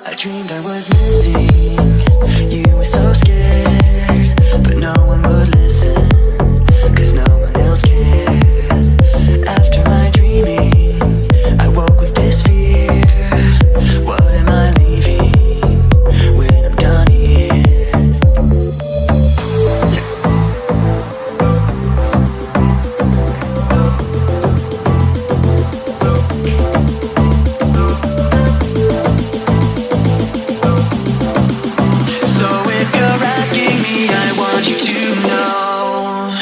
I dreamed I was missing. You were so scared, but no one would listen, 'cause no one else cared. After my dreaming, I woke with this fear. What am I leaving when I'm done here? So if you're asking me, I want you to know,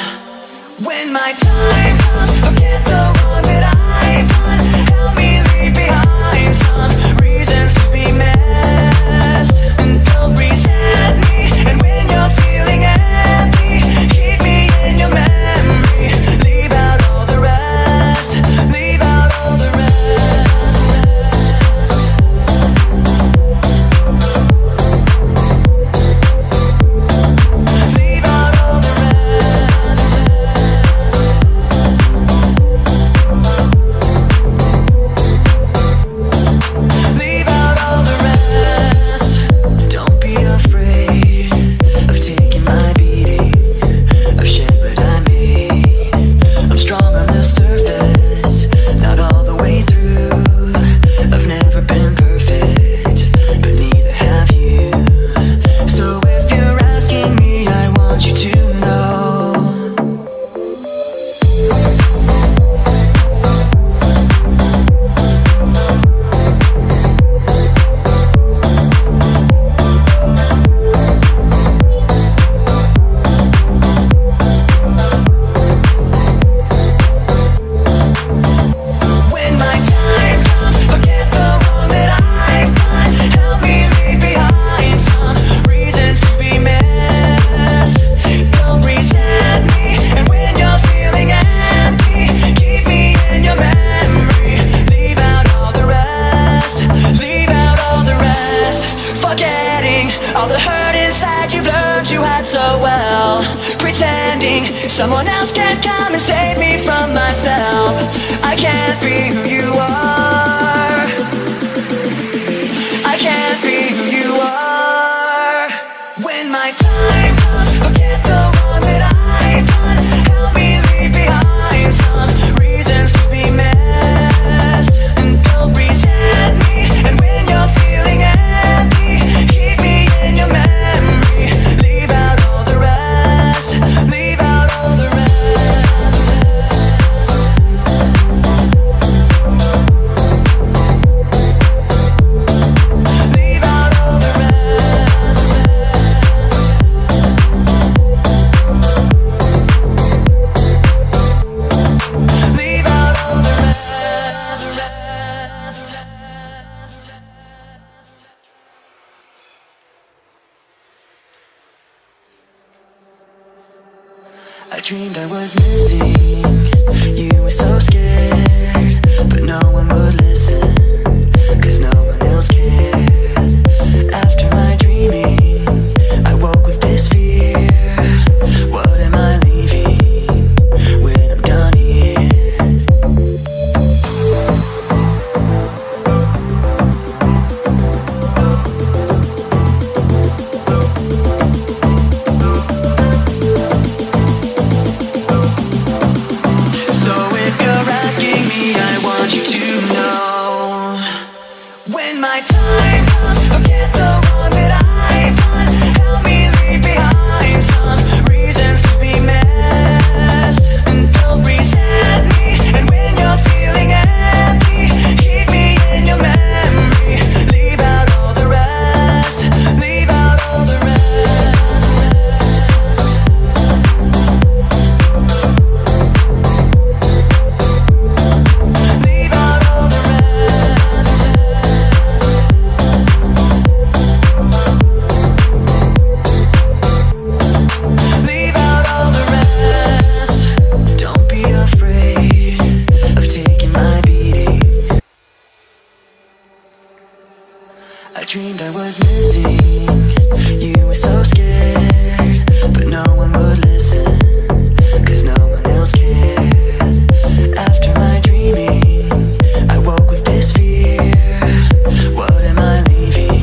when my time comes, forget the wrong that I've done. Help me leave behind some reasons to be messed, and don't resent me. And when you're feeling empty, keep me in your memory. Leave out all the rest. Leave out all the rest. Leave out all the rest. Leave out all the rest. Don't be afraid of taking my beating. I've shed what I made. I'm strong on the surface, not all the way through. I've never been perfect, but neither have you. So if you're asking me, I want you to know. When my time comes, forget the wrong that I've done. Help me leave behind some reasons to be messed. Don't resent me. And when you're feeling empty, keep me in your memory. Leave out all the rest. Leave out all the rest. Forgetting all the hurt inside you've learned you had so well. Pretending someone else can come and save me from myself. I can't be who you are. I can't be who you are. When my time comes, forget the wrong that I've done. Help me leave behind some reasons to be messed, and don't resent me. And when you're feeling empty, keep me in your memory. Leave out all the rest. Leave out all the rest. Leave out all the rest. Leave out all the rest. I dreamed I was missing. You were so scared, but no one would listen, 'cause no one else cared. After my dreaming, I woke with this fear. What am I leaving when I'm done here? So if you're asking me, I want you to know, when my time comes, forget the wrong that I've done. Help me leave behind some reasons to be messed, and don't resent me. And when you're feeling empty, keep me in your memory. Leave out all the rest. Leave out all the rest. Leave out all the rest. Leave out all the rest. Don't be afraid of taking my beating. I dreamed I was missing. You were so scared, but no one would listen, 'cause no one else cared. After my dreaming, I woke with this fear. What am I leaving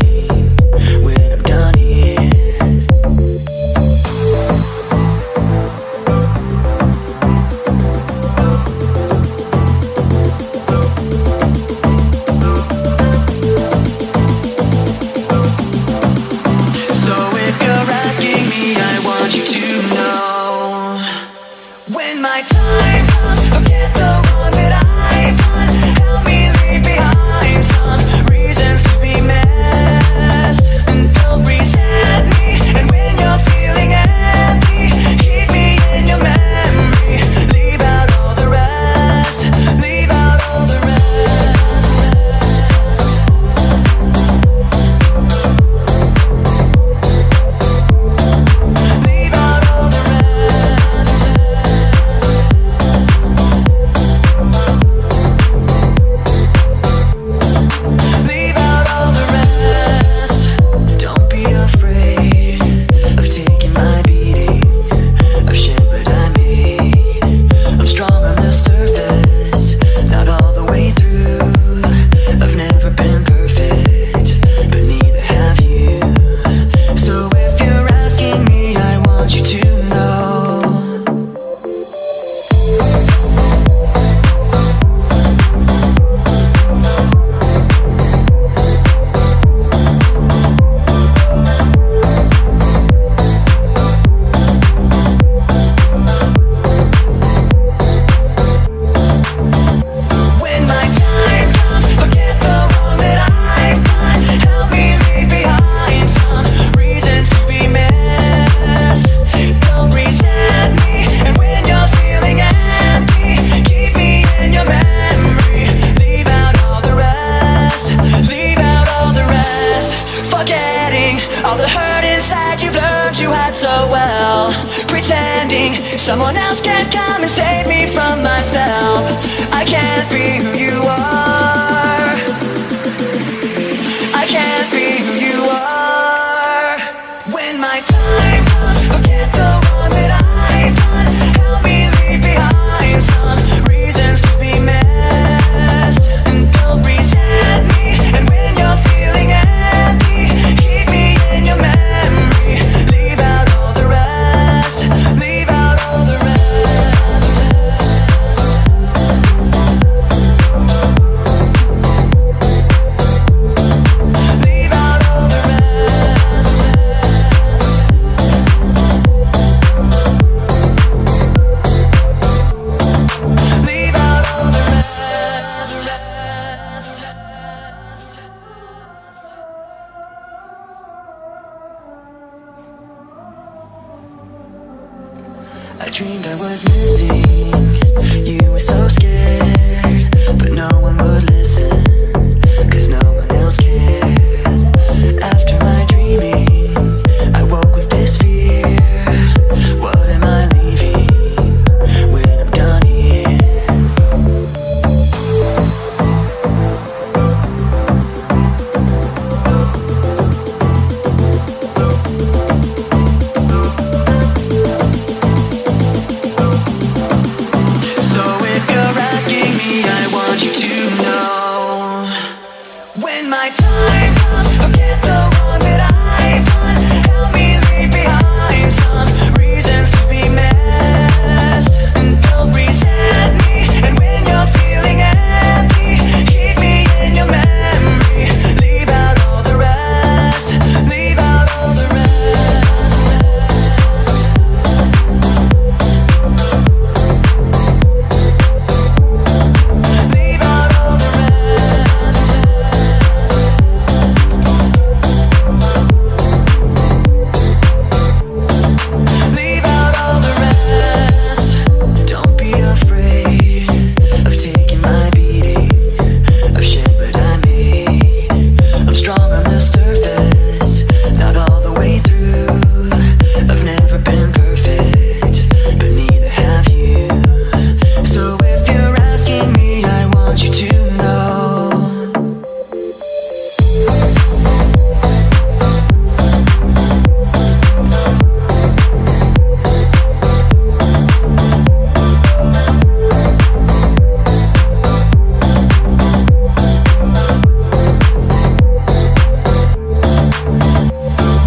Someone else can come and save me from myself. I can't be who you are. I can't be who you are. When my time comes, forget the wrong that I've done. Help me leave behind some reasons to be messed. And don't resent me. And when you're feeling empty, keep me in your memory. Leave out all the rest. Leave out all the rest. Leave out all the rest. Leave out all the rest. I dreamed I was missing. You were so scared, but no one would listen, 'cause no one else cared. After my dreaming, I woke with this fear. What am I leaving when I'm done here? So if you're asking me, I want you to know. When my time comes, forget the wrong that I've done. Help me leave behind some reasons to be messed. And don't resent me. And when you're feeling empty, keep me in your memory. Leave out all the rest. Leave out all the rest. Leave out all the rest. Leave out all the rest. Don't be afraid of taking my beating, of shit but I made. I'm strong on the surface, not all the way through. I've never been perfect, but neither have you. So if you're asking me, I want you to know.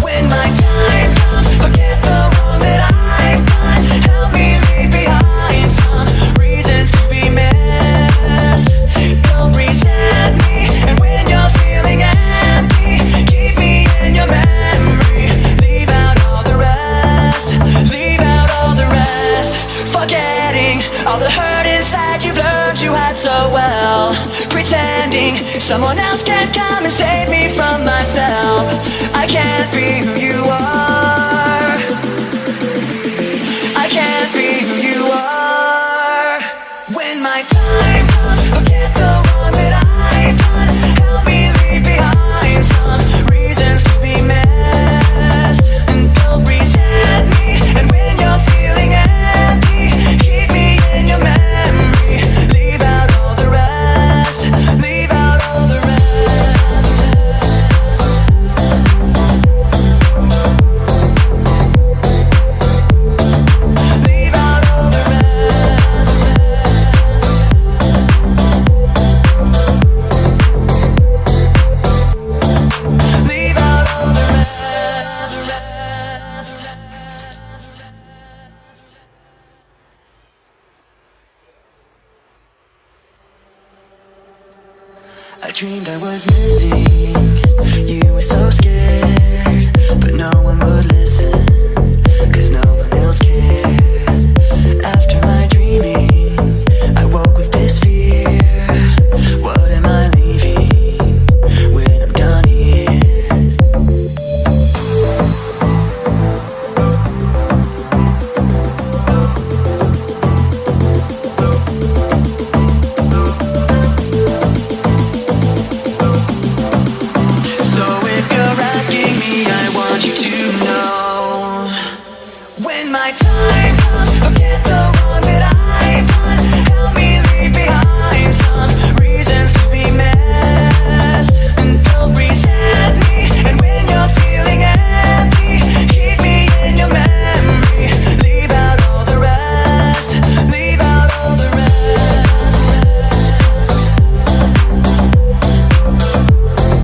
When my time comes, forget the wrong that I've done. Help me leave behind some reasons to be messed. Don't resent me. And when you're feeling empty, keep me in your memory. Leave out all the rest. Leave out all the rest. Forgetting all the hurt inside you've learned you had so well. Pretending someone else can come and save me from myself. I can't be who you are. I can't be who you are. When my time comes, forget the wrong that I've done. Help me leave behind some reasons to be messed. And don't resent me. And when you're feeling empty, keep me in your memory. Leave out all the rest. Leave out all the rest. Leave out all the rest. Leave out all the rest. I dreamed I was missing. You were so scared, but no one would listen, 'cause no one else cared. After my dreaming, I woke with this fear. What am I leaving when I'm done here? So if you're asking me, I want you to know. When my time comes, forget the one that